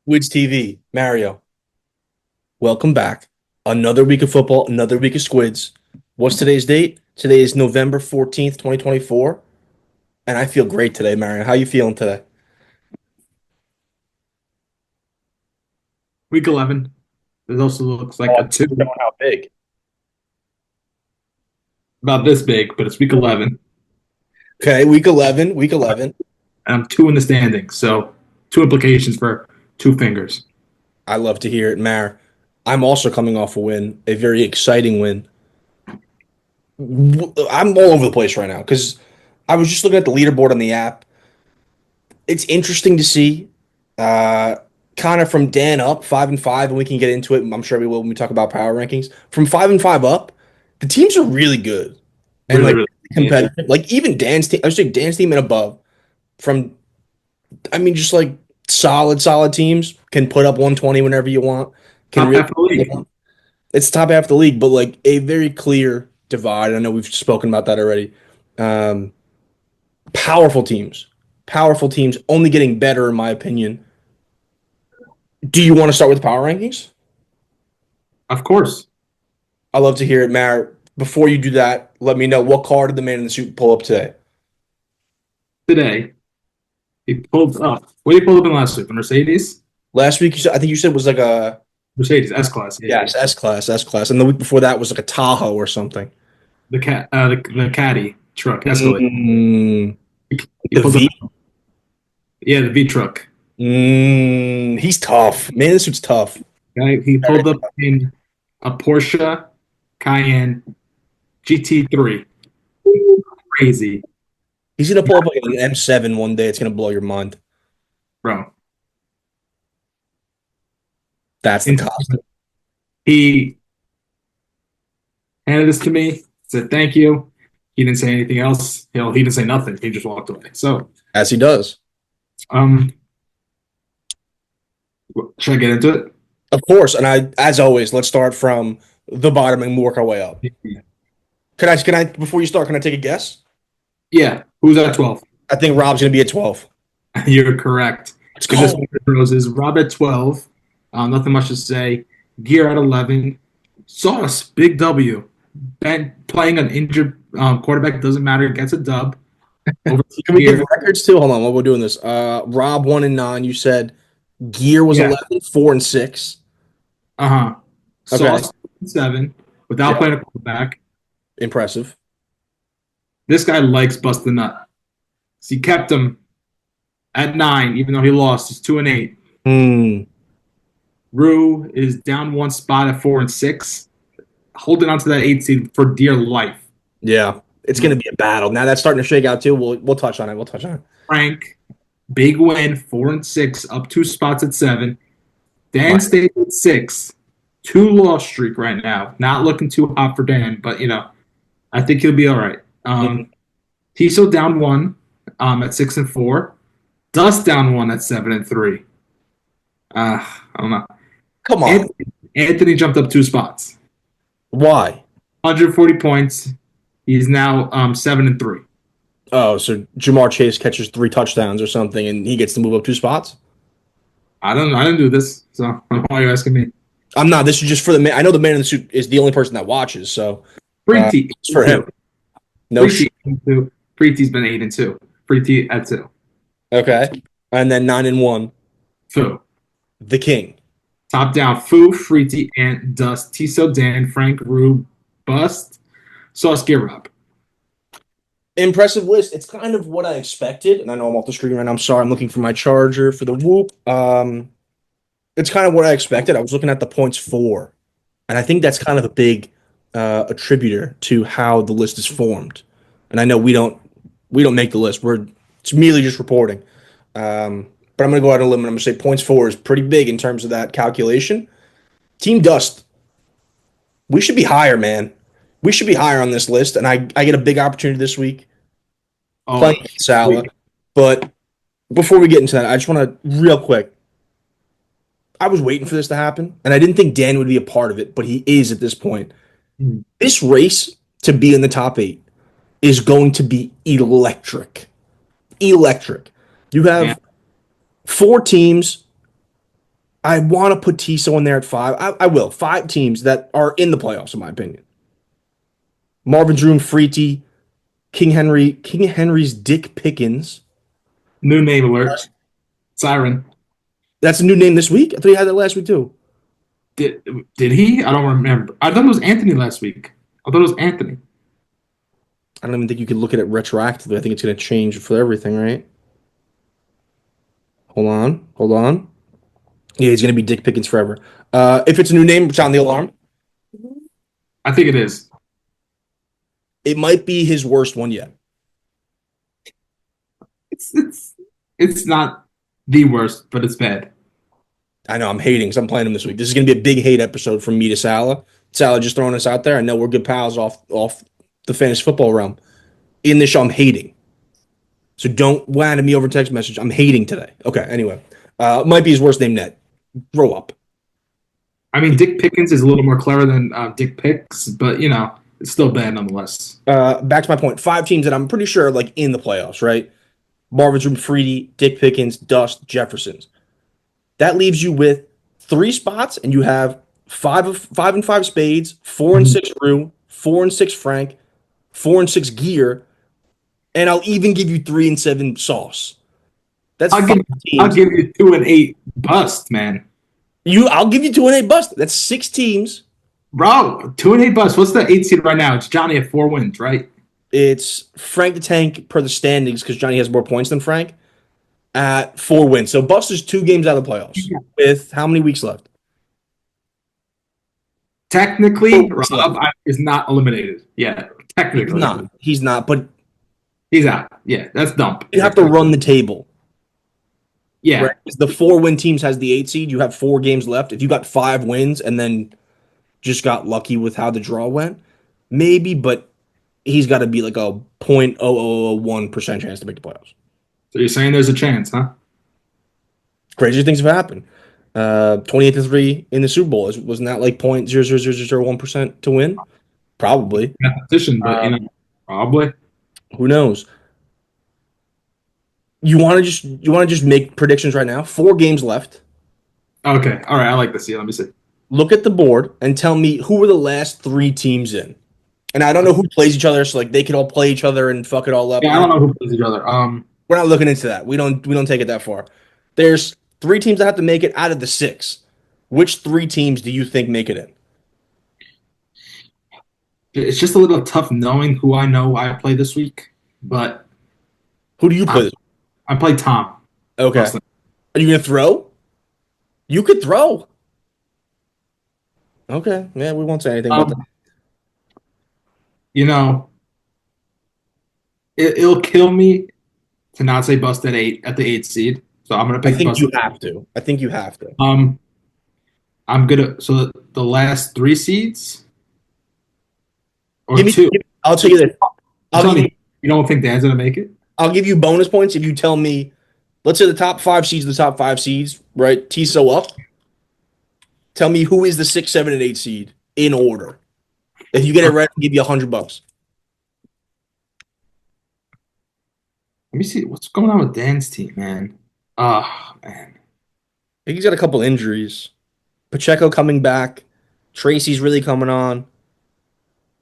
SQUIDS TV, Mario, welcome back. Another week of football, another week of Squids. What's today's date? Today is November 14th, 2024, and I feel great today, Mario. How you feeling today? Week 11. It also looks Oh, like I a thought you were two, showing how big. about this big, but it's week 11, Okay, week 11, week 11. and I'm two in the standings. So, two implications for two fingers. I love to hear it, Mar. I'm also coming off a win, a very exciting win. I'm all over the place right now because I was just looking at the leaderboard on the app. It's interesting to see. Uh, Kind of from Dan up 5-5, and we can get into it. I'm sure we will when we talk about power rankings. From 5-5 up, the teams are really good and Really, like really. Yeah. competitive. Like even Dan's team, I would say Dan's team and above. From just like solid teams can put up 120 whenever you want. Can Top really, half of the league. it's top half of the league, but like a very clear divide. I know we've spoken about that already. Um, Powerful teams, only getting better in my opinion. Do you want to start with power rankings? Of course. I love to hear it, Mar. Before you do that, let me know what car did the man in the suit pull up today? Today, he pulled up. What did he pull up in last week? The Mercedes? Last week, I think you said it was like a Mercedes S Class. Yeah. yes S class, and the week before that was like a Tahoe or something. The Caddy truck, Escalade. Mm, He the pulled up, V. yeah, the V truck. He's tough. Man, this suit's tough. He pulled up in a Porsche Cayenne GT3. Crazy, He's gonna pull up like an M7 one day. It's gonna blow your mind. bro. That's the And top. he handed this to me, said thank you. He didn't say anything else. He didn't say nothing. He just walked away. So, As he does. um, should I get into it? Of course, and as always, let's start from the bottom and work our way up. Can I, before you start, can I take a guess? Yeah. Who's at 12? I think Rob's gonna be at 12. You're correct. Let's Give this go. one to roses. Rob at 12. Nothing much to say. Gear at 11. Sauce, big W. Ben playing an injured quarterback doesn't matter. Gets a dub over Can we give Gear. records too? Hold on, while we're doing this. Rob 1-9. You said Gear was Yeah. 11, 4-6. Uh-huh. Okay. Sauce 7 without Yeah. playing a quarterback. Impressive. This guy likes bust the nut. So he kept him at 9, even though he lost. He's 2-8. Hmm. Rue is down one spot at 4-6, holding on to that 8 seed for dear life. Yeah. It's gonna be a battle. Now that's starting to shake out too. We'll touch on it. We'll touch on it. Frank, big win, 4-6, up 2 spots at 7. Dan My, stays at 6, 2 loss streak right now. Not looking too hot for Dan, but I think he'll be all right. Mhm. Tiso down one, at 6-4. Dust down one at 7-3. I don't know. Come on. Anthony jumped up 2 spots. Why? 140 points. He's now 7-3. Oh, so Jamar Chase catches 3 touchdowns or something, and he gets to move up 2 spots. I don't know. I didn't do this, so why are you asking me? I'm not. This is just for the man. I know the man in the suit is the only person that watches, so Free T it's for him. No Free shit. T 2. Free T's been 8-2. Free T at 2. Okay, and then 9-1. Foo. The king. Top down. Foo, Free T, Ant, Dust, Tiso, Dan, Frank, Rube, Bust, Sauce, Gear Up. Impressive list. It's kind of what I expected, and I know I'm off the screen right now. I'm sorry. I'm looking for my charger for the whoop. It's kind of what I expected. I was looking at the points for, and I think that's kind of a big attributor to how the list is formed. And I know we don't make the list. It's merely just reporting. But I'm going to go out on a limb and I'm going to say points for is pretty big in terms of that calculation. Team Dust, we should be higher, man. We should be higher on this list, and I get a big opportunity this week Oh, playing Salah. But before we get into that, I just want to real quick. I was waiting for this to happen, and I didn't think Dan would be a part of it, but he is at this point. This race to be in the top 8 is going to be electric. Electric. You yeah. have 4 teams I want to put Tiso in there at 5. I will. 5 teams that are in the playoffs, in my opinion. Marvin Drew, Freety, King Henry's Dick Pickens. New name alert. Siren. That's a new name this week. I thought he had that last week too. Did did he? I don't remember. I thought it was Anthony last week. I thought it was Anthony. I don't even think you can look at it retroactively. I think it's going to change for everything, right? Hold on. Hold on. Yeah, he's going to be Dick Pickens forever. If it's a new name, sound the alarm. I think it is. It might be his worst one yet. It's not the worst, but it's bad. I know I'm hating because I'm playing him this week. This is going to be a big hate episode from me to Salah. Salah just throwing us out there. I know we're good pals off the fantasy football realm. In this show, I'm hating. So don't land at me over text message. I'm hating today. Okay, anyway. Might be his worst name net. Grow up. I mean, Dick Pickens is a little more clever than Dick Picks, but it's still bad nonetheless. Back to my point. 5 teams that I'm pretty sure are like in the playoffs, right? Marvin Drew, Freedy, Dick Pickens, Dust, Jeffersons. That leaves you with 3 spots, and you have 5 and 5 Spades, 4 and 6 Rue, 4 and 6 Frank, 4 and 6 Gear, and I'll even give you 3 and 7 Sauce. That's I'll 5 give, teams. I'll give you 2 and 8 bust, man. I'll give you 2 and 8 bust. That's 6 teams. Bro, 2 and 8 bust. What's the 8 seed right now? It's Johnny at 4 wins, right? It's Frank the Tank per the standings because Johnny has more points than Frank at 4 wins. So Bust is 2 games out of the playoffs with how many weeks left? Technically, Rob is not eliminated. Yeah, technically. He's not, but he's out. Yeah, that's dumb. You have to run the table. Yeah. Right? The 4-win teams has the 8 seed. You have 4 games left. If you got 5 wins and then just got lucky with how the draw went, maybe, but he's got to be like a 0.0001% chance to make the playoffs. So you're saying there's a chance, huh? Crazier things have happened. 28-3 in the Super Bowl. Wasn't that like 0.00001% to win? Probably. Competition, but probably. Who knows? You want to just make predictions right now? 4 games left. Okay. All right. I like this. Yeah, let me see. Look at the board and tell me who were the last 3 teams in. And I don't know who plays each other, so like they could all play each other and fuck it all up. Yeah, I don't know who plays each other. We're not looking into that. We don't take it that far. There's 3 teams that have to make it out of the 6. Which 3 teams do you think make it in? It's just a little tough knowing who I know I play this week, but who do you play? I play Tom. Okay. Mostly. Are you gonna throw? You could throw. Okay. Yeah, we won't say anything about that. It'll kill me to not say bust at 8 at the 8 seed. So I'm gonna pick. I think you have to. I think you have to. I'm gonna. So the last 3 seeds, or give me 2. I'll tell you this. You don't think Dan's gonna make it? I'll give you bonus points if you tell me. Let's say the top 5 seeds, right? Tiso up. Tell me who is the 6, 7, and 8 seed in order. If you get it right, I'll give you $100. Let me see what's going on with Dan's team, man. Man. I think he's got a couple injuries. Pacheco coming back. Tracy's really coming on.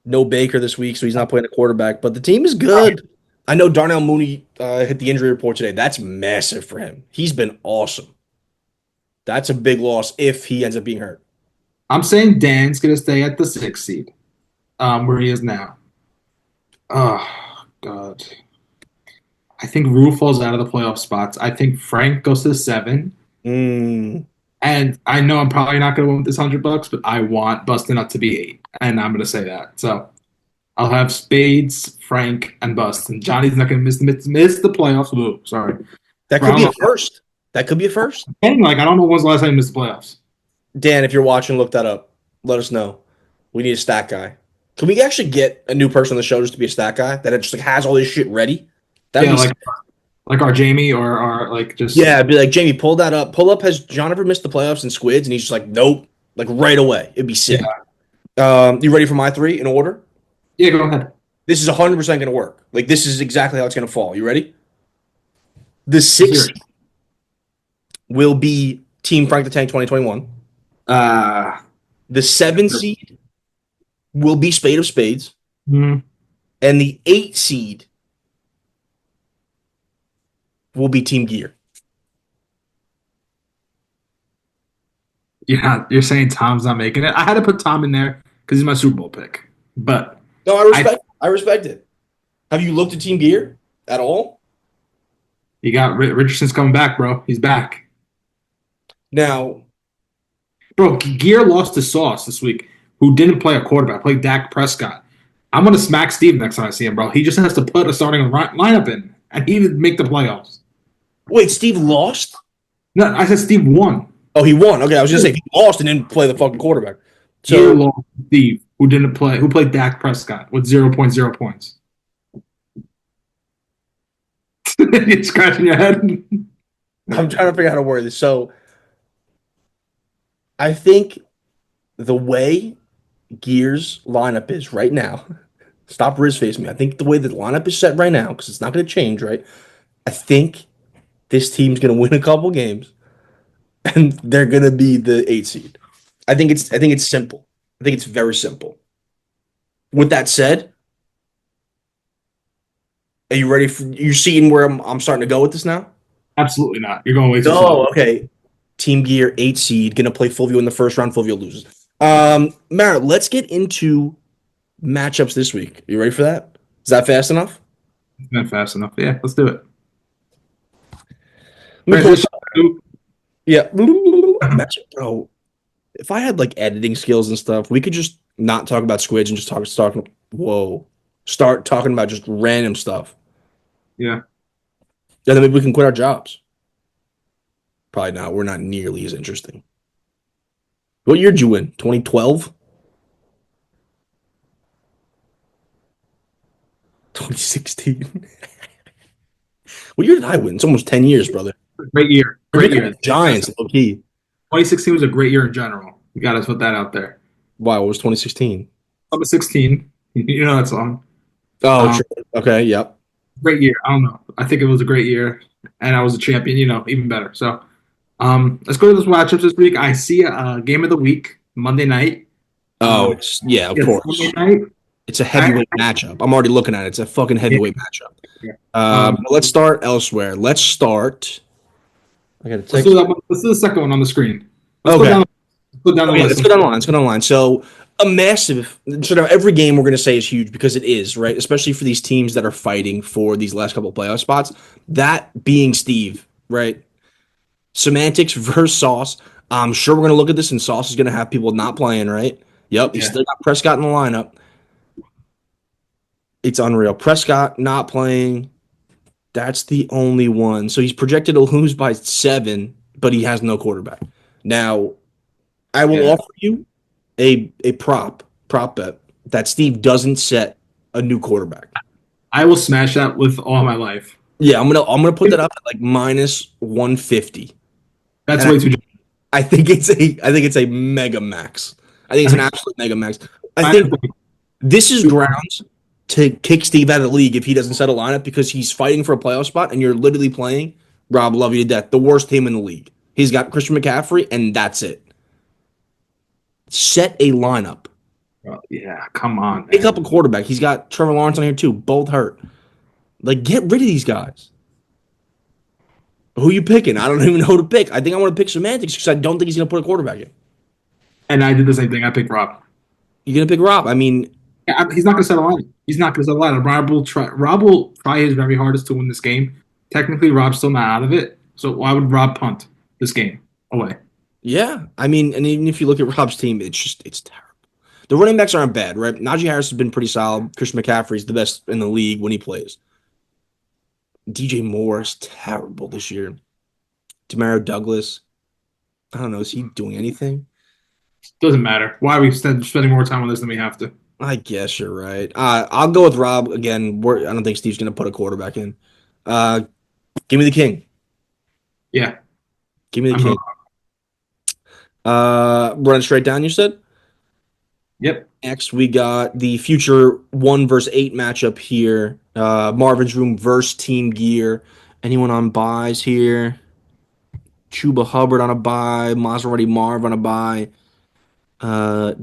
No Baker this week, so he's not playing a quarterback. But the team is good. I know Darnell Mooney hit the injury report today. That's massive for him. He's been awesome. That's a big loss if he ends up being hurt. I'm saying Dan's going to stay at the 6 seed, where he is now. Oh, God. I think Rue falls out of the playoff spots. I think Frank goes to 7. And I know I'm probably not going to win with this $100, but I want Bustin' Up to be 8. And I'm going to say that. So I'll have Spades, Frank, and Bust. And Johnny's not going to miss the playoffs. Ooh, sorry. That could be a first. That could be a first. And I don't know when's the last time he missed the playoffs. Dan, if you're watching, look that up. Let us know. We need a stat guy. Can we actually get a new person on the show just to be a stat guy that just has all this shit ready? That'd be like our Jamie or our just it'd be like Jamie, pull that up. Pull up. Has John ever missed the playoffs in Squids? And he's just like, nope, like right away. It'd be sick. Yeah. You ready for my 3 in order? Yeah, go ahead. This is 100% going to work. Like this is exactly how it's going to fall. You ready? The 6 will be Team Frank the Tank 2021. Uh, The 7 seed will be Spade of Spades. mm, And the 8 seed will be Team Gear. yeah, you're saying Tom's not making it. I had to put Tom in there because he's my Super Bowl pick. But No, I I respect it. Have you looked at Team Gear at all? you got Richardson's coming back, bro. He's back. Now, Bro, Gear lost to Sauce this week, who didn't play a quarterback, played Dak Prescott. I'm gonna smack Steve next time I see him, bro. He just has to put a starting lineup in, and he would make the playoffs. wait, Steve lost? No, I said Steve won. Oh, he won. Okay, I was gonna say he lost and didn't play the fucking quarterback. Gear So lost to Steve, who didn't play, who played Dak Prescott with 0.0 points. You're scratching your head. I'm trying to figure out how to word this. So I think the way Gear's lineup is right now, stop Riz face me. I think the way the lineup is set right now, because it's not going to change, right? I think this team's going to win a couple games, and they're going to be the 8 seed. I think it's simple. I think it's very simple. With that said, are you ready for? You're seeing where I'm starting to go with this now? Absolutely not. You're going way too No, slow. okay. Team Gear 8 seed, gonna play Fulvio in the first round. Fulvio loses. Mara, let's get into matchups this week. You ready for that? Is that fast enough? Not fast enough. Yeah, let's do it. Let me pull Transition to yeah. Matchup, bro. If I had like editing skills and stuff, we could just not talk about squids and just start talking about just random stuff. yeah. And then maybe we can quit our jobs. Probably not. We're not nearly as interesting. What year did you win? 2012? 2016? What year did I win? It's almost 10 years, brother. Great year. We're Great looking year. at Giants, low key. 2016 was a great year in general. You got to put that out there. Wow, what was 2016? Summer 16. You know that song. Oh, Um, true. Okay, yep. Great year. I don't know. I think it was a great year, and I was a champion. You know, even better. So, let's go to those matchups this week. I see a game of the week Monday night. Oh, it's yeah, of Yes, course. Monday night. It's a heavyweight matchup. I'm already looking at it. It's a fucking Yeah, heavyweight matchup. yeah. But let's start elsewhere. Let's start. I got a Let's text. do that. Let's do the second one on the screen. Let's Okay. go down the Okay, list. let's go down the line. Let's go down the line. So a massive. So now every game we're going to say is huge because it is, right? Especially for these teams that are fighting for these last couple of playoff spots. That being Steve, right? Semantics versus Sauce. I'm sure we're going to look at this, and Sauce is going to have people not playing, right? Yep, he's Yeah. still got Prescott in the lineup. It's unreal. Prescott not playing. That's the only one. So he's projected to lose by 7, but he has no quarterback. Now, I will Yeah. offer you a prop bet that Steve doesn't set a new quarterback. I will smash that with all my life. Yeah, I'm gonna put that up at like minus 150. That's And way too. I think it's a mega max. I think it's an absolute mega max. I think this is grounds to kick Steve out of the league if he doesn't set a lineup because he's fighting for a playoff spot and you're literally playing Rob love you to death, the worst team in the league. He's got Christian McCaffrey and that's it. Set a lineup. Yeah, come on. Pick up a quarterback. He's got Trevor Lawrence on here too, both hurt. Like, get rid of these guys. Who you picking? I don't even know who to pick. I think I want to pick Semantics because I don't think he's going to put a quarterback in. And I did the same thing. I picked Rob. You're going to pick Rob. I mean, Yeah, he's not going to set a line. He's not going to set a line. Rob will try his very hardest to win this game. Technically, Rob's still not out of it. So why would Rob punt this game away? yeah. I mean, and even if you look at Rob's team, it's terrible. The running backs aren't bad, right? Najee Harris has been pretty solid. Christian McCaffrey's the best in the league when he plays. DJ Moore is terrible this year. Demario Douglas, I don't know. Is he doing anything? Doesn't matter. Why are we spending more time on this than we have to? I guess you're right. I'll go with Rob again. I don't think Steve's going to put a quarterback in. Give me the king. Yeah. Give me the I'm king. Run straight down, you said? Yep. Next, we got the future 1 versus 8 matchup here. Marvin's Room versus Team Gear. Anyone on buys here? Chuba Hubbard on a bye. Maserati Marv on a bye.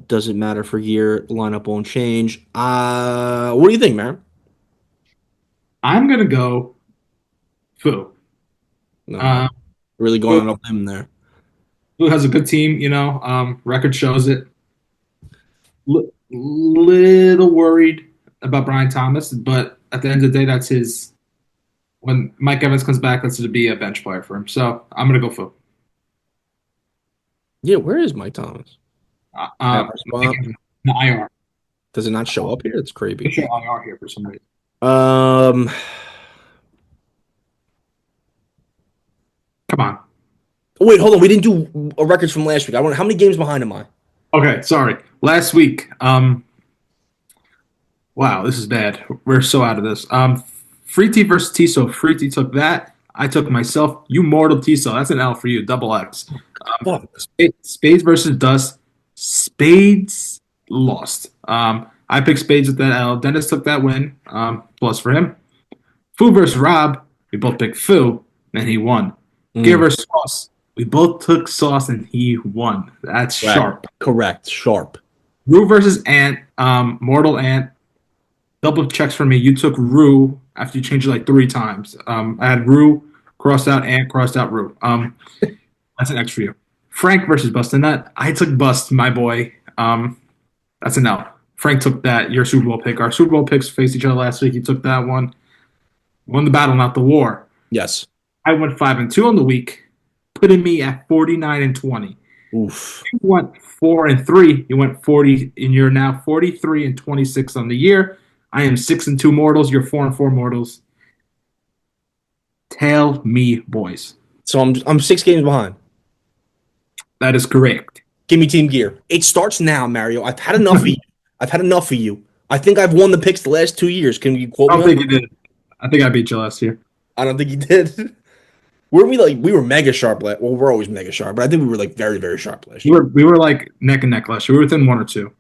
Doesn't matter for year. The lineup won't change. What do you think, man? I'm gonna go Fu. No, Uh, really Fu, going on a limb there. Fu has a good team, you know. Record shows it. Little worried about Brian Thomas, but at the end of the day, that's his. When Mike Evans comes back, that's to be a bench player for him. So I'm gonna go Fu. Yeah, where is Mike Thomas? IR Mike spot. Evans, no, IR. Does it not show up here? It's They creepy. show IR here for some reason. Um, Come on. wait, hold on. We didn't do records from last week. I wonder how many games behind am I? Okay, sorry. Last week, wow, this is bad. We're so out of this. Free T versus Tiso. Free T took that. I took myself. You mortal Tiso. That's an L for you. Double X. Fuck. Spades versus Dust. Spades lost. I picked Spades with that L. Dennis took that win. Plus for him. Fu versus Rob. We both picked Fu, and he won. Gear Mm, versus Sauce. We both took Sauce, and he won. That's correct. sharp. Correct. Sharp. Rue versus Ant. Mortal Ant. Double checks for me. You took Rue after you changed it like 3 times. I had Rue crossed out Ant crossed out Rue. That's an X for you. Frank versus Bust a Nut. I took Bust, my boy. That's an L. Frank took that. Your Super Bowl pick. Our Super Bowl picks faced each other last week. You took that one. Won the battle, not the war. Yes. I went 5-2 on the week, putting me at 49-20. Oof. You went 4-3. You went 40, and you're now 43-26 on the year. I am 6-2 mortals. You're 4-4 mortals. Tell me, boys. So I'm 6 games behind. That is correct. Give me Team Gear. It starts now, Mario. I've had enough of you. I've had enough of you. I think I've won the picks the last 2 years. Can you quote I me don't on think that? you did. I think I beat you last year. I don't think you did. Were we like we were mega sharp last? Well, we're always mega sharp, but I think we were like very very sharp last We year. were like neck and neck last year. We were within 1 or 2.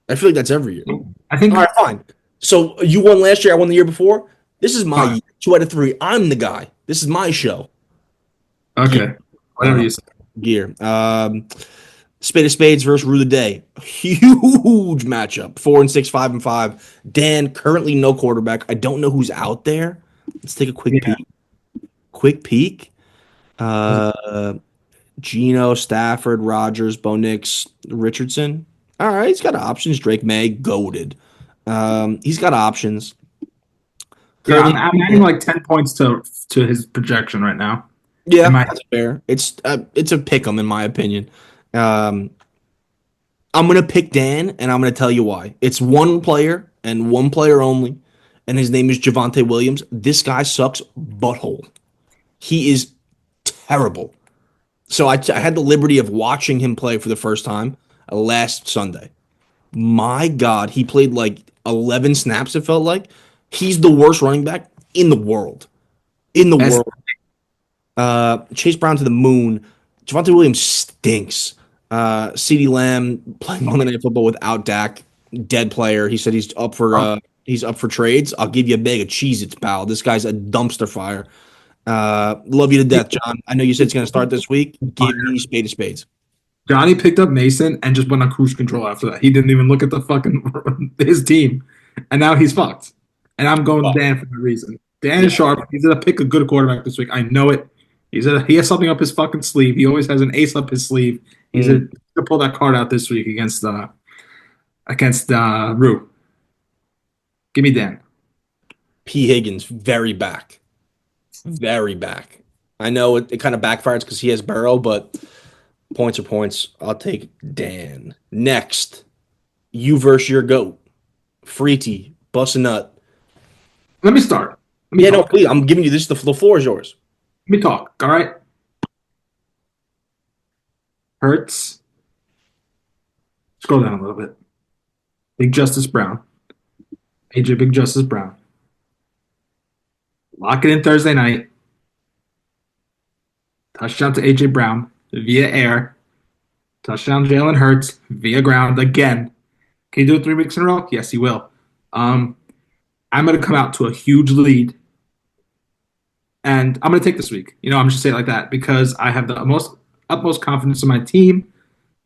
I feel like that's every year. I think. All right, fine. So you won last year. I won the year before. This is my Fine. year. 2 out of 3. I'm the guy. This is my show. Okay. Whatever Uh, you say. Gear. Spade of Spades versus Rue of the Day. Huge matchup. 4-6, 5-5. Dan currently no quarterback. I don't know who's out there. Let's take a quick Yeah. peek. Quick peek. Uh, Gino, Stafford, Rogers, Bo Nix, Richardson. All right, he's got options. Drake May, goaded. He's got options. Yeah, Currently, I'm adding like 10 points to his projection right now. yeah, Am I? that's fair. It's a pick 'em in my opinion. Um, I'm gonna pick Dan, and I'm gonna tell you why. It's one player and one player only, and his name is Javonte Williams. This guy sucks butthole. He is terrible. So I had the liberty of watching him play for the first time last Sunday. My God, he played like 11 snaps. It felt like he's the worst running back in the world. In the As, world. Chase Brown to the moon. Javonte Williams stinks. CeeDee Lamb playing Monday Night Football without Dak, dead player. He said he's up for trades. I'll give you a bag of Cheez-Its, pal. This guy's a dumpster fire. Love you to death, John. I know you said it's going to start this week. Give me spade of spades. Johnny picked up Mason and just went on cruise control after that. He didn't even look at the fucking his team, and now he's fucked. And I'm going Dan for that reason. Dan is sharp. He's gonna pick a good quarterback this week. I know it. He has something up his fucking sleeve. He always has an ace up his sleeve. He's gonna pull that card out this week against Rue. Give me Dan. P. Higgins, very back. Very back. I know it kind of backfires because he has Burrow, but points are points. I'll take Dan. Next, you versus your GOAT. Freety, bust a nut. Let me start. Let me Yeah, no, talk. please. I'm giving you this. The floor is yours. Let me talk. All right. Hurts. Scroll down a little bit. Big Justice Brown. AJ Big Justice Brown. Lock it in Thursday night. Touchdown to AJ Brown via air. Touchdown Jalen Hurts via ground again. Can he do it 3 weeks in a row? Yes, he will. I'm going to come out to a huge lead. And I'm going to take this week. I'm just saying it like that because I have the utmost confidence in my team.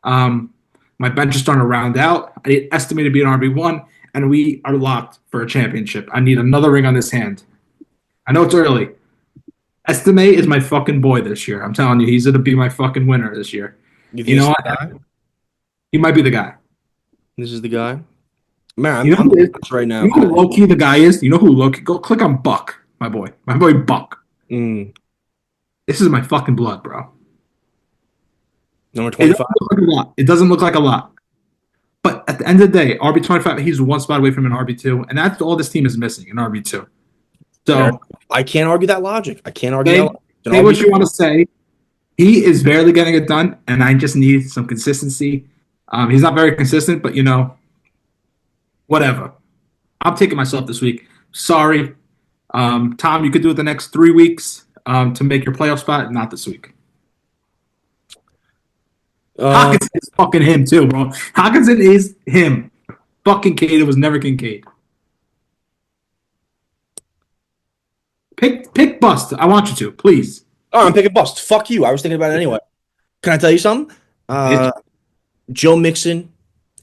Um, my bench is starting to round out. I estimate to be an RB1, and we are locked for a championship. I need another ring on this hand. I know it's early. Estime is my fucking boy this year. I'm telling you, he's going to be my fucking winner this year. You think You this know is what? the guy? He might be the guy. This is the guy? Man, You know I'm who is? right now. You know who low key the guy is? You know who low key? Go click on Buck, my boy. My boy Buck. Mm, This is my fucking blood, bro. number It doesn't 25. look like a lot. It doesn't look like a lot. But at the end of the day, RB25, he's one spot away from an RB2, and that's all this team is missing, an RB2. Fair. So I can't argue that logic. I can't argue that say, logic. It's an say what RB2. you want to say. He is barely getting it done, and I just need some consistency. He's not very consistent, but whatever. I'm taking myself this week. Sorry. Tom, you could do it the next 3 weeks to make your playoff spot, not this week. Hawkinson is fucking him too, bro. Hawkinson is him. Fucking Cade. It was never Kincaid. Pick bust. I want you to, please. Oh, I'm picking bust. Fuck you. I was thinking about it anyway. Can I tell you something? Joe Mixon,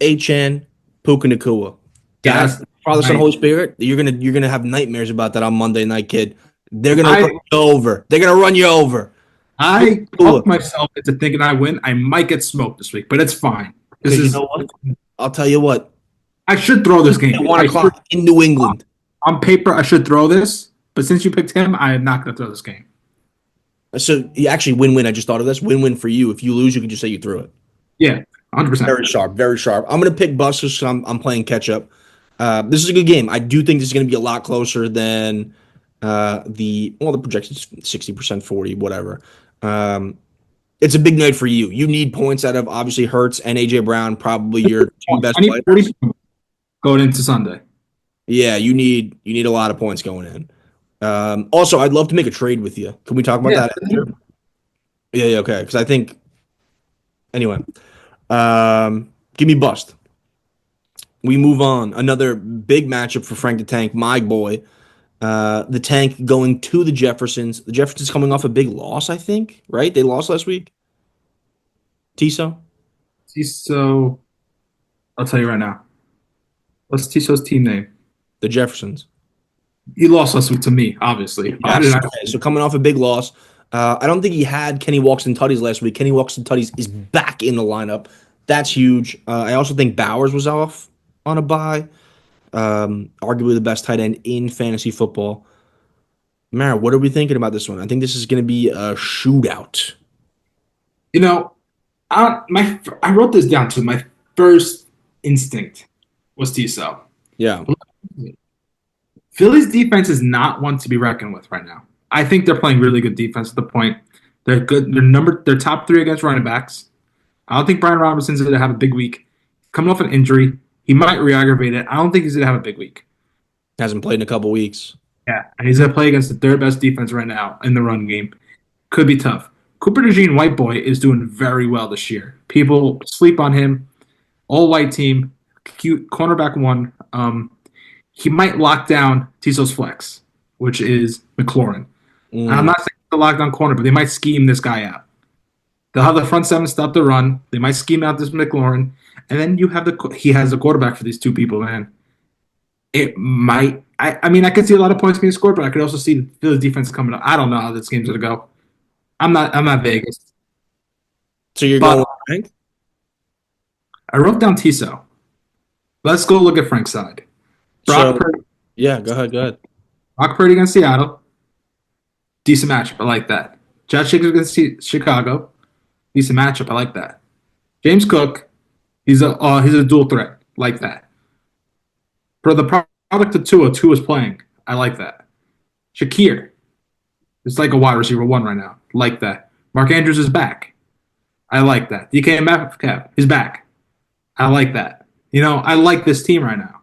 HN, Puka Nakua. Yes. Dad, Father, Son, Right. Holy Spirit. You're gonna have nightmares about that on Monday night, kid. They're gonna I- run you over. They're gonna run you over. I Cool. hooked myself into thinking I win. I might get smoked this week, but it's fine. This 'Cause you is. know what? I'll tell you what. I should throw this game. At 1 o'clock in New England. On paper, I should throw this, but since you picked him, I am not going to throw this game. So you actually win-win. I just thought of this. Win-win for you. If you lose, you can just say you threw it. Yeah, 100%. Very sharp. Very sharp. I'm gonna pick Bucks because I'm playing catch up. This is a good game. I do think this is gonna be a lot closer than the projection's 60%, 40, whatever. It's a big night for you. You need points out of obviously Hurts and AJ Brown, probably your two best I need players. 40 points going into Sunday. Yeah, you need a lot of points going in. Also, I'd love to make a trade with you. Can we talk about that after? Yeah, okay. Because I think anyway. Give me bust. We move on. Another big matchup for Frank the Tank, my boy. The Tank going to the Jeffersons. The Jeffersons coming off a big loss, I think, right? They lost last week. Tiso? Tiso, I'll tell you right now. What's Tiso's team name? The Jeffersons. He lost last week to me, obviously. Yes. Okay, so coming off a big loss. I don't think he had Kenny Walkston Tutties last week. Kenny Walkston Tutties is back in the lineup. That's huge. I also think Bowers was off on a bye. Arguably the best tight end in fantasy football. Mara, what are we thinking about this one? I think this is going to be a shootout. I wrote this down too. My first instinct was Tiso. Yeah. Philly's defense is not one to be reckoned with right now. I think they're playing really good defense at the point. They're good. They're top 3 against running backs. I don't think Brian Robinson's going to have a big week. Coming off an injury, he might re-aggravate it. I don't think he's going to have a big week. Hasn't played in a couple weeks. Yeah, and he's going to play against the third best defense right now in the run game. Could be tough. Cooper DeJean White Boy is doing very well this year. People sleep on him. All white team, cute cornerback 1. He might lock down Tiso's flex, which is McLaurin. I'm not saying the lockdown corner, but they might scheme this guy out. They'll have the front 7 stop the run. They might scheme out this McLaurin, and then you have he has the quarterback for these 2 people, man. It might. I mean, I could see a lot of points being scored, but I could also see the defense coming up. I don't know how this game's gonna go. I'm not Vegas. So you're going with Frank? I wrote down Tiso. Let's go look at Frank's side. Brock Purdy. Yeah, go ahead. Brock Purdy against Seattle. Decent matchup. I like that. Josh Jacobs against Chicago. Decent matchup. I like that. James Cook. He's a dual threat. Like that. For the product of Tua is playing. I like that. Shakir. It's like a wide receiver 1 right now. Like that. Mark Andrews is back. I like that. DK Metcalf is back. I like that. I like this team right now.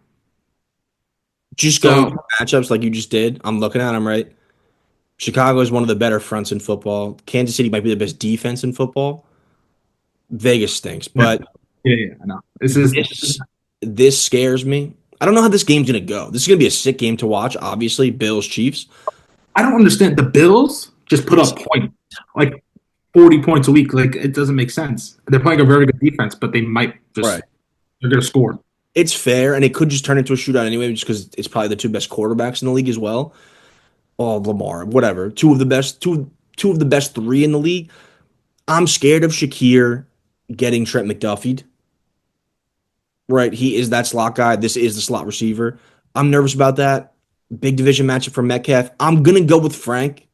Just going through matchups like you just did. I'm looking at them, right? Chicago is one of the better fronts in football. Kansas City might be the best defense in football. Vegas stinks, but yeah, I know. This scares me. I don't know how this game's gonna go. This is gonna be a sick game to watch. Obviously, Bills Chiefs. I don't understand. The Bills just put up points, like 40 points a week. Like it doesn't make sense. They're playing a very good defense, but they might just Right. they're gonna score. It's fair, and it could just turn into a shootout anyway, just because it's probably the two best quarterbacks in the league as well. Oh, Lamar, whatever. Two of the best three in the league. I'm scared of Shakir getting Trent McDuffied. Right, he is that slot guy. This is the slot receiver. I'm nervous about that. Big division matchup for Metcalf. I'm gonna go with Frank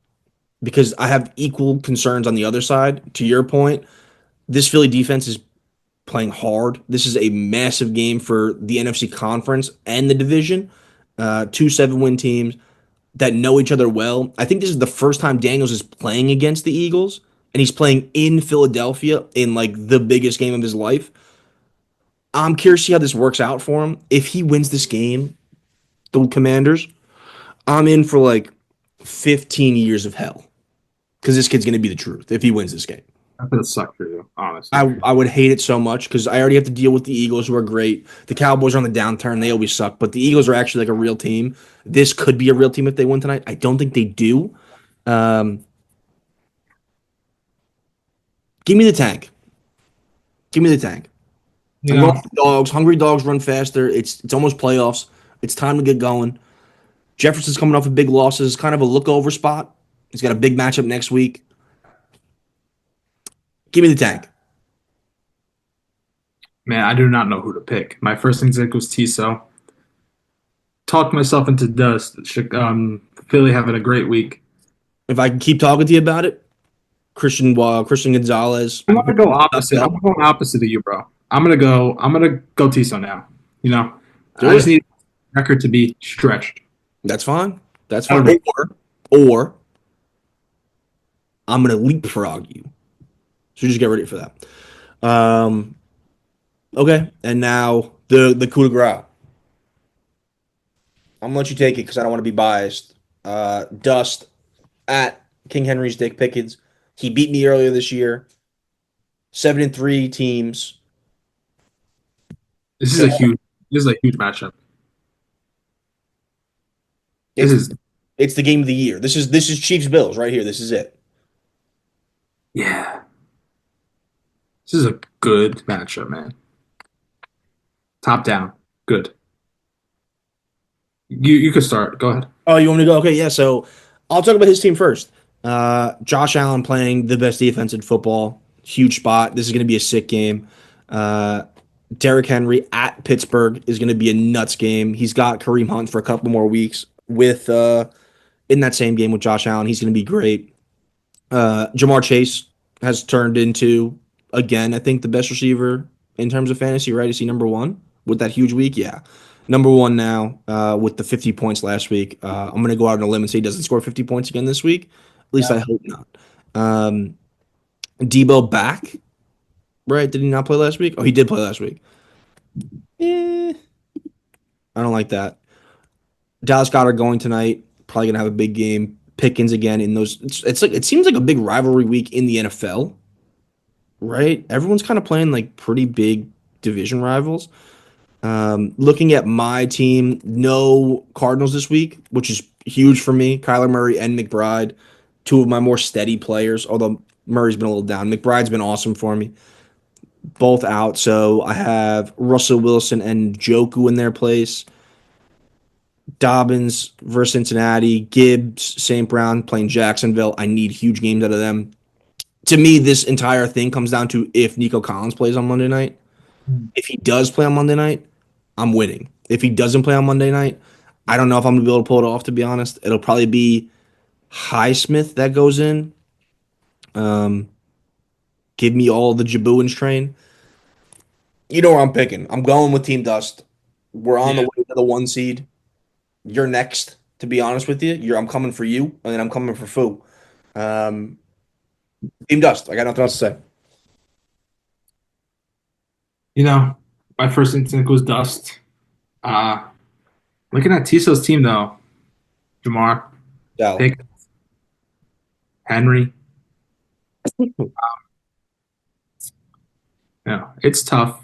because I have equal concerns on the other side. To your point, this Philly defense is playing hard. This is a massive game for the NFC conference and the division. Two 7-win teams that know each other well. I think this is the first time Daniels is playing against the Eagles, and he's playing in Philadelphia in like the biggest game of his life. I'm curious to see how this works out for him. If he wins this game, the Commanders, I'm in for like 15 years of hell because this kid's going to be the truth if he wins this game. That would suck for you, honestly. I would hate it so much because I already have to deal with the Eagles, who are great. The Cowboys are on the downturn; they always suck. But the Eagles are actually like a real team. This could be a real team if they win tonight. I don't think they do. Um, Give me the tank. Give me the tank. You I'm going know, for the dogs. Hungry dogs run faster. It's almost playoffs. It's time to get going. Jefferson's coming off of big losses. Kind of a look over spot. He's got a big matchup next week. Give me the tank. man, I do not know who to pick. My first instinct was Tiso. Talked myself into dust. Philly having a great week. If I can keep talking to you about it, Christian Gonzalez. I'm gonna go opposite. I'm going opposite of you, bro. I'm gonna go Tiso now. You know, Do I just it. need the record to be stretched. That's fine. That's I fine. don't Or I'm gonna leapfrog you. So just get ready for that. Okay, and now the coup de grace. I'm gonna let you take it because I don't want to be biased. Dust at King Henry's Dick Pickens. He beat me earlier this year. 7-3 teams. This is a huge. This is a huge matchup. This It's is it's the game of the year. This is Chiefs Bills right here. This is it. yeah. This is a good matchup, man. Top down, good. You could start. Go ahead. Oh, you want me to go? Okay, yeah. So I'll talk about his team first. Josh Allen playing the best defense in football. Huge spot. This is going to be a sick game. Uh, Derrick Henry at Pittsburgh is going to be a nuts game. He's got Kareem Hunt for a couple more weeks with in that same game with Josh Allen. He's going to be great. Jamar Chase has turned into again, I think the best receiver in terms of fantasy. Right? Is he number one with that huge week? Yeah, number one now with the 50 points last week. I'm going to go out on a limb and say he doesn't score 50 points again this week. At least I hope not. Um, Debo back, right? Did he not play last week? Oh, he did play last week. Eh, I don't like that. Dallas Goddard going tonight. Probably gonna have a big game. Pickens again in those. It's like it seems like a big rivalry week in the NFL, right? Everyone's kind of playing like pretty big division rivals. Looking at my team, no Cardinals this week, which is huge for me. Kyler Murray and McBride, two of my more steady players. Although Murray's been a little down, McBride's been awesome for me. Both out, so I have Russell Wilson and Joku in their place. Dobbins versus Cincinnati, Gibbs, St. Brown playing Jacksonville. I need huge games out of them. To me, this entire thing comes down to if Nico Collins plays on Monday night. If he does play on Monday night, I'm winning. If he doesn't play on Monday night, I don't know if I'm gonna be able to pull it off. To be honest, it'll probably be Highsmith that goes in. Um, Give me all the Jabuins train. You know where I'm picking. I'm going with Team Dust. We're on the Yeah. way to the one seed. You're next. To be honest with you, I'm coming for you, and then I'm coming for Foo. Um, Team Dust. I got nothing else to say. You know, my first instinct was Dust. Uh, Looking at Tiso's team though, Jamar, Dell. Pick, Henry. Yeah, it's tough.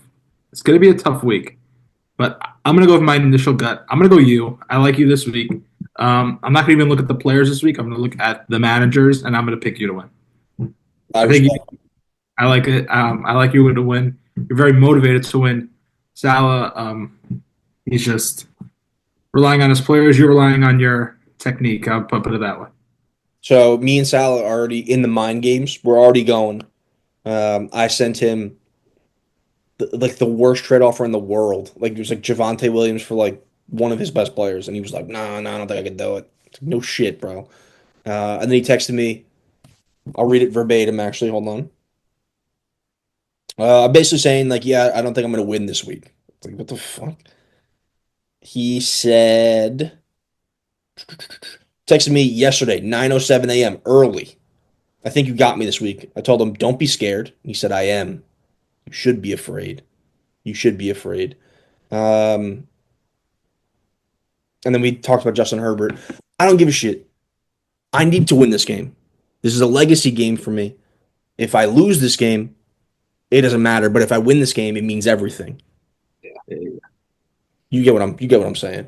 It's gonna be a tough week, but I'm gonna go with my initial gut. I'm gonna go you. I like you this week. I'm not going to even look at the players this week. I'm going to look at the managers, and I'm going to pick you to win. I I think respect. I like it. I like you to win. You're very motivated to win. Salah, he's just relying on his players. You're relying on your technique. I'll put it that way. So me and Sal are already in the mind games. We're already going. I sent him like the worst trade offer in the world. Like it was like Javante Williams for like one of his best players, and he was like, "Nah, nah, I don't think I could do it." It's like, no shit, bro. And then he texted me. I'll read it verbatim. Actually, hold on. Basically saying like, "Yeah, I don't think I'm gonna win this week." It's like, what the fuck? He said, texted me yesterday, 9:07 a.m. early. I think you got me this week. I told him, "Don't be scared." He said, "I am. You should be afraid. You should be afraid." Um, and then we talked about Justin Herbert. I don't give a shit. I need to win this game. This is a legacy game for me. If I lose this game, it doesn't matter. But if I win this game, it means everything. You get what I'm saying.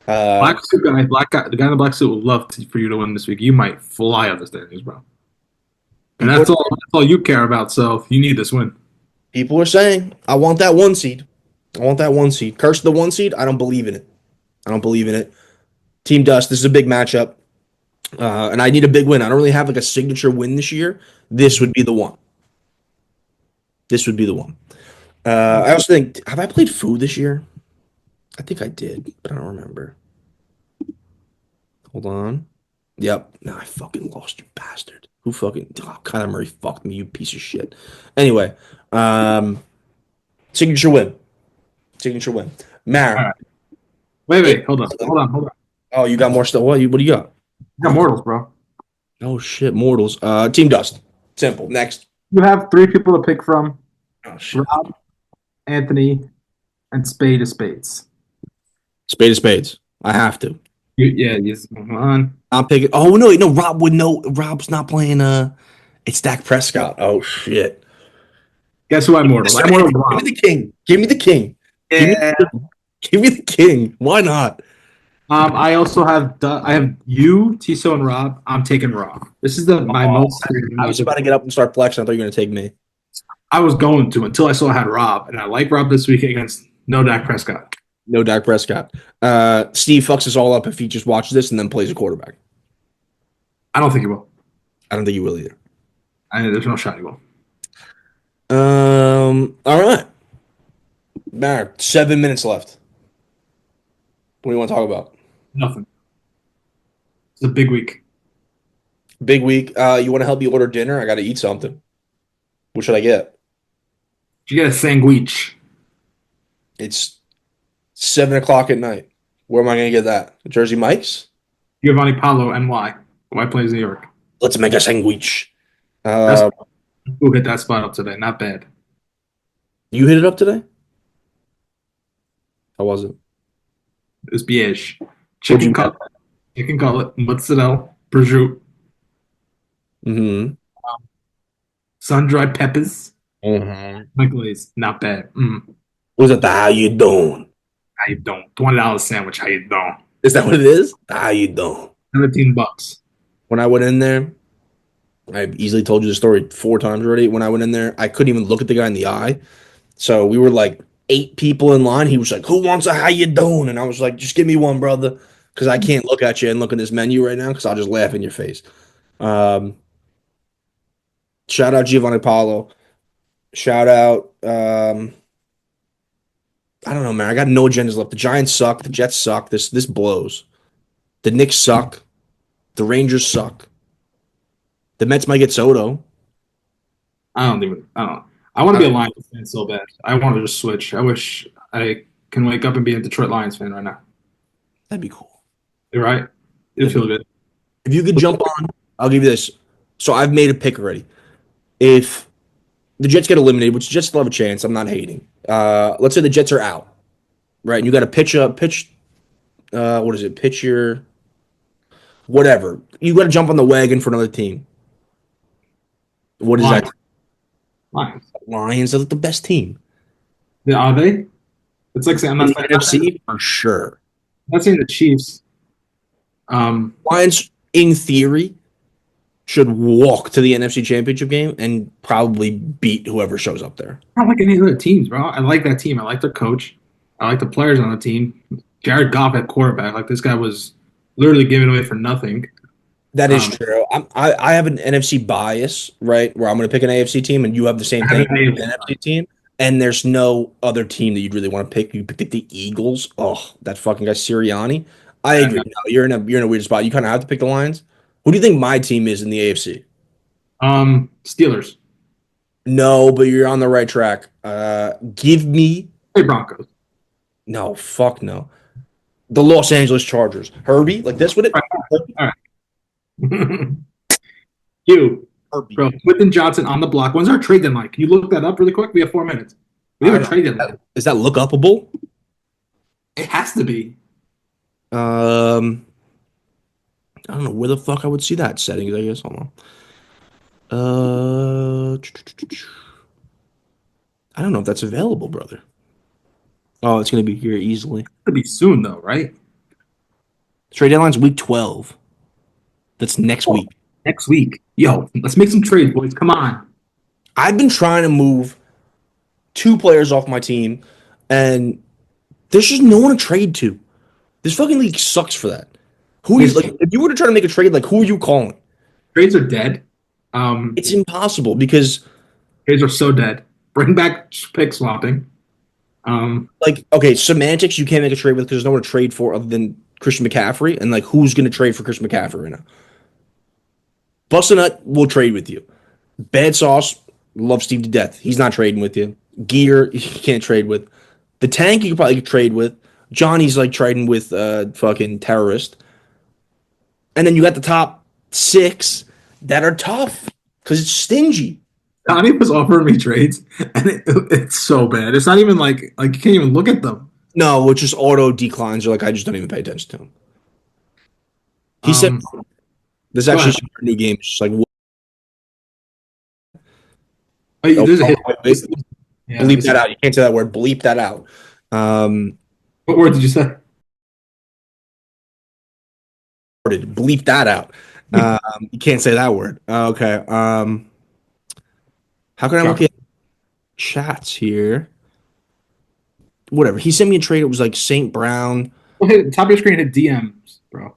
Black suit guy, black guy, the guy in the black suit would love for you to win this week. You might fly up the standings, bro. And People that's all you care about. So you need this win. people are saying I want that one seed. I want that one seed. Curse the one seed. I don't believe in it. I don't believe in it. Team Dust. This is a big matchup, and I need a big win. I don't really have like a signature win this year. This would be the one. This would be the one. I also think, have I played food this year? I think I did, but I don't remember. Hold on. Yep. No, I fucking lost, you bastard. Who fucking? Oh, Kyler Murray fucked me, you piece of shit. Anyway, um, signature win. Signature win. All Mar. right. Wait. Hold on. Oh, you got more stuff. What do you got? You got mortals, bro. Oh shit, mortals. Team Dust. Simple. Next. You have three people to pick from: Oh shit. Rob, Anthony, and Spade of Spades. Spade of spades. I have to. Yeah, yes. Come on. I'm picking. Oh no, wait, no. Rob would know. Rob's not playing. It's Dak Prescott. Oh shit. Guess who I mortals? I mortals Give Rob. me the king. Give me the king. Give me. Yeah. Give me the king. Why not? I also have I have you, Tiso, and Rob. I'm taking Rob. This is my most. I was about to get up and start flexing. I thought you were gonna take me. I was going to until I saw I had Rob, and I like Rob this week against no Dak Prescott. No Dak Prescott. Steve fucks us all up if he just watches this and then plays a quarterback. I don't think he will. I don't think he will either. There's no shot he will. All right. Mar, 7 minutes left. What do you want to talk about? Nothing. It's a big week. Big week. You want to help me order dinner? I got to eat something. What should I get? You get a sandwich. It's 7 o'clock at night. Where am I going to get that? Jersey Mike's? Giovanni Paolo, NY. Y plays New York. Let's make a sandwich. That's Who hit that spot up today? Not bad. You hit it up today? How was it? It was Biege. What'd you get? Chicken cutlet, mozzarella, prosciutto, Mm-hmm. sun-dried peppers, Mm-hmm. my glaze. Not bad. Was it the how you doing? How you doing? $20 sandwich. How you doing? Is that what it is? How you doing? $17. When I went in there, I've easily told you the story 4 times already. When I went in there, I couldn't even look at the guy in the eye. So we were like 8 people in line. He was like, "Who wants a how you doing?" And I was like, "Just give me one, brother," because I can't look at you and look at this menu right now because I'll just laugh in your face. Um, Shout out Giovanni Paulo. Shout out. I don't know, man. I got no agendas left. The Giants suck. The Jets suck. This blows. The Knicks suck. The Rangers suck. The Mets might get Soto. I don't. I want to be a Lions fan so bad. I want to just switch. I wish I can wake up and be a Detroit Lions fan right now. That'd be cool. You're right. It'd feel good. If you could jump on, I'll give you this. So I've made a pick already. If the Jets get eliminated, which the Jets still have a chance, I'm not hating. Let's say the Jets are out, right? And you got to pitch. What is it? Pitch your whatever. You got to jump on the wagon for another team. What is Lions. that? Lions. Lions are the best team Yeah, are they? It's like saying in the NFC for sure. I'm not saying the Chiefs. Lions, in theory, should walk to the NFC Championship game and probably beat whoever shows up there. I don't like any other teams, bro. I like that team. I like their coach. I like the players on the team. Jared Goff at quarterback. Like this guy was literally given away for nothing. That is Um, true. I have an NFC bias, right, where I'm going to pick an AFC team, and you have the same I have thing, an an AFC NFC team, and there's no other team that you'd really want to pick. You picked the Eagles. Oh, that fucking guy Sirianni. I agree. and No, you're in a weird spot. You kind of have to pick the Lions. Who do you think my team is in the AFC? Steelers. No, but you're on the right track. Give me Hey Broncos. no, fuck no. The Los Angeles Chargers. Herbie, like this would it? All right. All right. You, Herbie. bro. Quentin Johnson on the block. When's our trade deadline? Can you look that up really quick? We have 4 minutes. We I have don't a trade know. deadline. Is that look upable? It has to be. Um, I don't know where the fuck I would see that settings. I guess. Hold on. Uh, I don't know if that's available, brother. Oh, it's gonna be here easily. To be soon though, right? Trade deadline's week 12. That's next Oh, week. next week. Yo, let's make some trades, boys. Come on. I've been trying to move two players off my team, and there's just no one to trade to. This fucking league sucks for that. Who is His like if you were to try to make a trade, like who are you calling? trades are dead. It's impossible because Trades are so dead. Bring back pick swapping. like okay, semantics you can't make a trade with because there's no one to trade for other than Christian McCaffrey, and like who's gonna trade for Christian McCaffrey right now? Bust a nut will trade with you. Bad sauce, love Steve to death. He's not trading with you. Gear, you can't trade with. The tank you could probably trade with. Johnny's like trading with fucking terrorist. And then you got the top six that are tough because it's stingy. Donnie was offering me trades, and it's so bad. It's not even like you can't even look at them. No, which just auto declines. You're like, I just don't even pay attention to him. He said, Um, "There's Go actually ahead. some new games." Just like, Oh, oh, there's a hit. wait, Yeah, let me bleep see. that out. You can't say that word. Bleep that out. Um, What word did you say? bleep that out. You can't say that word. Okay. How can I look Chuck. at chats here? Whatever. He sent me a trade. It was like St. Brown. Go hit top of your screen. Hit DMs, bro.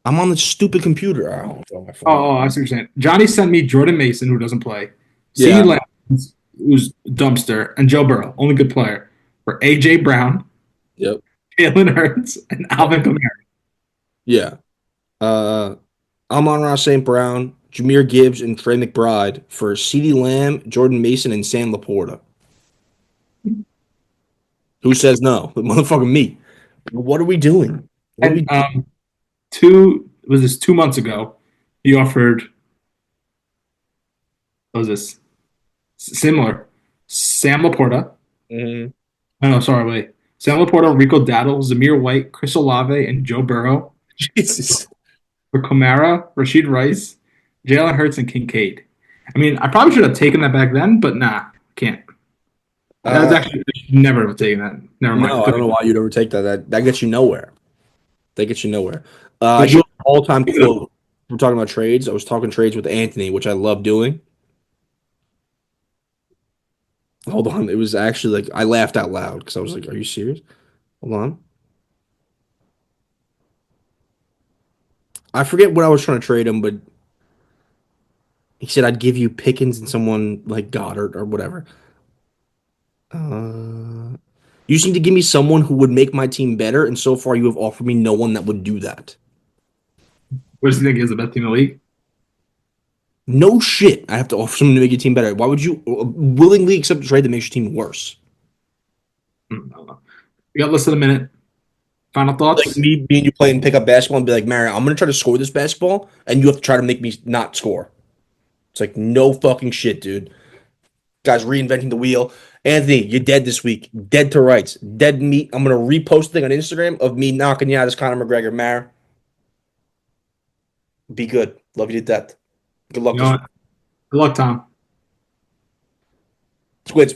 I'm on the stupid computer. I don't know my phone. Oh, I see what you're saying. Johnny sent me Jordan Mason, who doesn't play. Yeah. CeeDee Lamb, who's dumpster, and Joe Burrow, only good player, for AJ Brown, Yep. Jalen Hurts, and Alvin Kamara. Yeah. Amon Ross St. Brown, Jameer Gibbs, and Trey McBride for CeeDee Lamb, Jordan Mason, and Sam Laporta. Who says no? The motherfucking me. What are we doing? What are we And two was this 2 months ago? He offered what was this similar Sam Laporta. doing? Oh, no, sorry, wait. Sam Laporta, Rico Dowdle, Zamir White, Chris Olave, and Joe Burrow Jesus. for Kamara, Rashid Rice, Jalen Hurts, and Kincaid. I mean, I probably should have taken that back then, but nah, can't. That was Uh, actually I should never have taken that. Never mind. no, I don't know why you'd overtake that. That gets you nowhere. That gets you nowhere. I But do have an all-time quote. We're talking about trades. I was talking trades with Anthony, which I love doing. Hold on. It was actually like I laughed out loud because I was like, "Are you serious?" Hold on. I forget what I was trying to trade him, but he said I'd give you Pickens and someone like Goddard or whatever. You just need to give me someone who would make my team better, and so far you have offered me no one that would do that. what does he think is the best team in the league? No shit. I have to offer someone to make your team better. Why would you willingly accept a trade that makes your team worse? I don't know. We got less than a minute. Final Like thoughts? me being you playing pickup basketball and be like, Mary, I'm gonna try to score this basketball, and you have to try to make me not score. It's like no fucking shit, dude. Guys reinventing the wheel. Anthony, you're dead this week. Dead to rights. Dead meat. I'm gonna repost a thing on Instagram of me knocking you out as Conor McGregor. Mare, be good. Love you to death. Good luck You this know week. what? Good luck, Tom. Squids.